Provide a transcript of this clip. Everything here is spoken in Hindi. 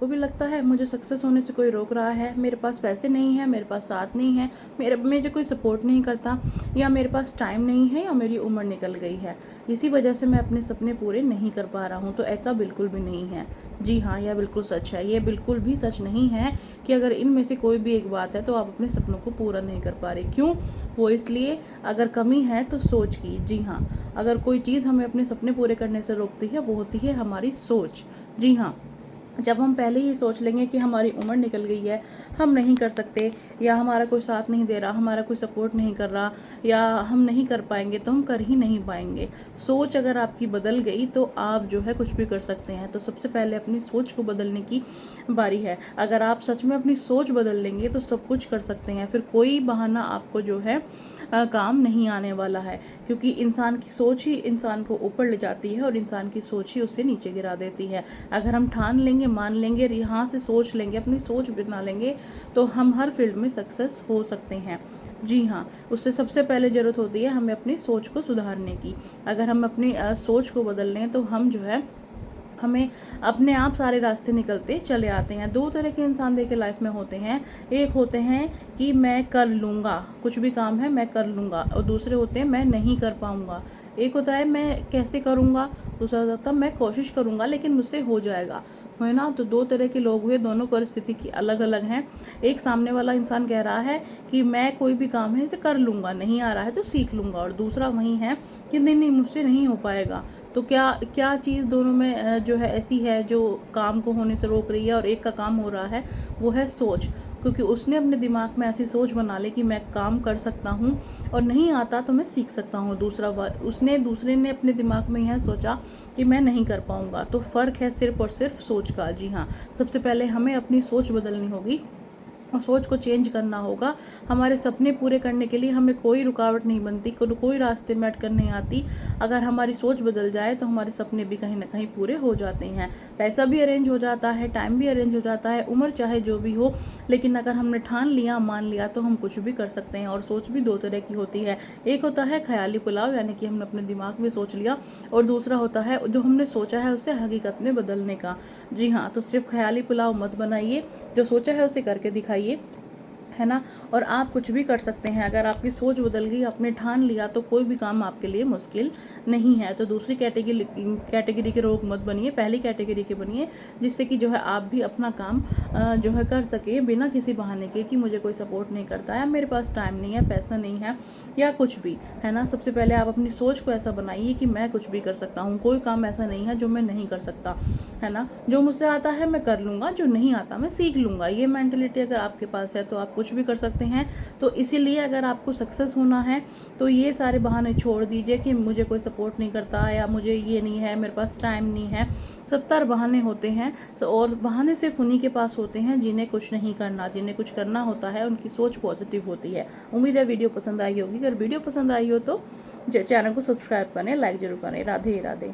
आपको भी लगता है मुझे सक्सेस होने से कोई रोक रहा है, मेरे पास पैसे नहीं है, मेरे पास साथ नहीं है, मुझे कोई सपोर्ट नहीं करता, या मेरे पास टाइम नहीं है, या मेरी उम्र निकल गई है, इसी वजह से मैं अपने सपने पूरे नहीं कर पा रहा हूँ, तो ऐसा बिल्कुल भी नहीं है। जी हाँ, यह बिल्कुल सच है। ये बिल्कुल भी सच नहीं है कि अगर इनमें से कोई भी एक बात है तो आप अपने सपनों को पूरा नहीं कर पा रहे। क्यों? वो इसलिए, अगर कमी है तो सोच की। जी हाँ, अगर कोई चीज़ हमें अपने सपने पूरे करने से रोकती है वो होती है हमारी सोच। जी हाँ, जब हम पहले ही सोच लेंगे कि हमारी उम्र निकल गई है, हम नहीं कर सकते, या हमारा कोई साथ नहीं दे रहा, हमारा कोई सपोर्ट नहीं कर रहा, या हम नहीं कर पाएंगे, तो हम कर ही नहीं पाएंगे। सोच अगर आपकी बदल गई तो आप जो है कुछ भी कर सकते हैं। तो सबसे पहले अपनी सोच को बदलने की बारी है। अगर आप सच में अपनी सोच बदल लेंगे तो सब कुछ कर सकते हैं, फिर कोई बहाना आपको जो है काम नहीं आने वाला है, क्योंकि इंसान की सोच ही इंसान को ऊपर ले जाती है और इंसान की सोच ही उसे नीचे गिरा देती है। अगर हम ठान लेंगे, मान लेंगे, यहाँ से सोच लेंगे, अपनी सोच बना लेंगे, तो हम हर फील्ड में सक्सेस हो सकते हैं। जी हाँ, उससे सबसे पहले ज़रूरत होती है हमें अपनी सोच को सुधारने की। अगर हम अपनी सोच को बदल लें तो हम जो है हमें अपने आप सारे रास्ते निकलते चले आते हैं। दो तरह के इंसान देखिए लाइफ में होते हैं। एक होते हैं कि मैं कर लूँगा, कुछ भी काम है मैं कर लूँगा, और दूसरे होते हैं मैं नहीं कर पाऊँगा। एक होता है मैं कैसे करूँगा, दूसरा होता है मैं कोशिश करूँगा लेकिन मुझसे हो जाएगा, है ना। तो दो तरह के लोग हुए, दोनों परिस्थिति की अलग अलग हैं। एक सामने वाला इंसान कह रहा है कि मैं कोई भी काम है इसे कर लूँगा, नहीं आ रहा है तो सीख लूँगा, और दूसरा वही है कि नहीं नहीं मुझसे नहीं हो पाएगा। तो क्या क्या चीज़ दोनों में जो है ऐसी है जो काम को होने से रोक रही है, और एक का काम हो रहा है, वो है सोच। क्योंकि उसने अपने दिमाग में ऐसी सोच बना ली कि मैं काम कर सकता हूँ और नहीं आता तो मैं सीख सकता हूँ। दूसरे ने अपने दिमाग में यह सोचा कि मैं नहीं कर पाऊँगा। तो फ़र्क है सिर्फ और सिर्फ सोच का। जी हाँ, सबसे पहले हमें अपनी सोच बदलनी होगी और सोच को चेंज करना होगा। हमारे सपने पूरे करने के लिए हमें कोई रुकावट नहीं बनती, कोई रास्ते में अटकन नहीं आती। अगर हमारी सोच बदल जाए तो हमारे सपने भी कहीं ना कहीं पूरे हो जाते हैं। पैसा भी अरेंज हो जाता है, टाइम भी अरेंज हो जाता है, उम्र चाहे जो भी हो, लेकिन अगर हमने ठान लिया, मान लिया, तो हम कुछ भी कर सकते हैं। और सोच भी दो तरह की होती है। एक होता है ख्याली पुलाव, यानी कि हमने अपने दिमाग में सोच लिया, और दूसरा होता है जो हमने सोचा है उसे हकीकत में बदलने का। जी हाँ, तो सिर्फ ख्याली पुलाव मत बनाइए, जो सोचा है उसे करके दिखाइए, है ना। और आप कुछ भी कर सकते हैं। अगर आपकी सोच बदल गई, आपने ठान लिया, तो कोई भी काम आपके लिए मुश्किल नहीं है। तो दूसरी कैटेगरी के लोग मत बनिए, पहली कैटेगरी के बनिए, जिससे कि जो है आप भी अपना काम जो है कर सके बिना किसी बहाने के कि मुझे कोई सपोर्ट नहीं करता है, मेरे पास टाइम नहीं है, पैसा नहीं है, या कुछ भी, है ना। सबसे पहले आप अपनी सोच को ऐसा बनाइए कि मैं कुछ भी कर सकता हूँ, कोई काम ऐसा नहीं है जो मैं नहीं कर सकता, है ना। जो मुझसे आता है मैं कर लूँगा, जो नहीं आता मैं सीख लूँगा। ये मेंटलिटी अगर आपके पास है तो आप कुछ भी कर सकते हैं। तो इसीलिए अगर आपको सक्सेस होना है तो ये सारे बहाने छोड़ दीजिए कि मुझे कोई सपोर्ट नहीं करता, या मुझे ये नहीं है, मेरे पास टाइम नहीं है। 70 बहाने होते हैं, और बहाने सिर्फ उन्हीं के पास होते हैं जिन्हें कुछ नहीं करना। जिन्हें कुछ करना होता है उनकी सोच पॉजिटिव होती है। उम्मीद है वीडियो पसंद आई होगी। अगर वीडियो पसंद आई हो तो चैनल को सब्सक्राइब करें, लाइक जरूर करें। राधे राधे।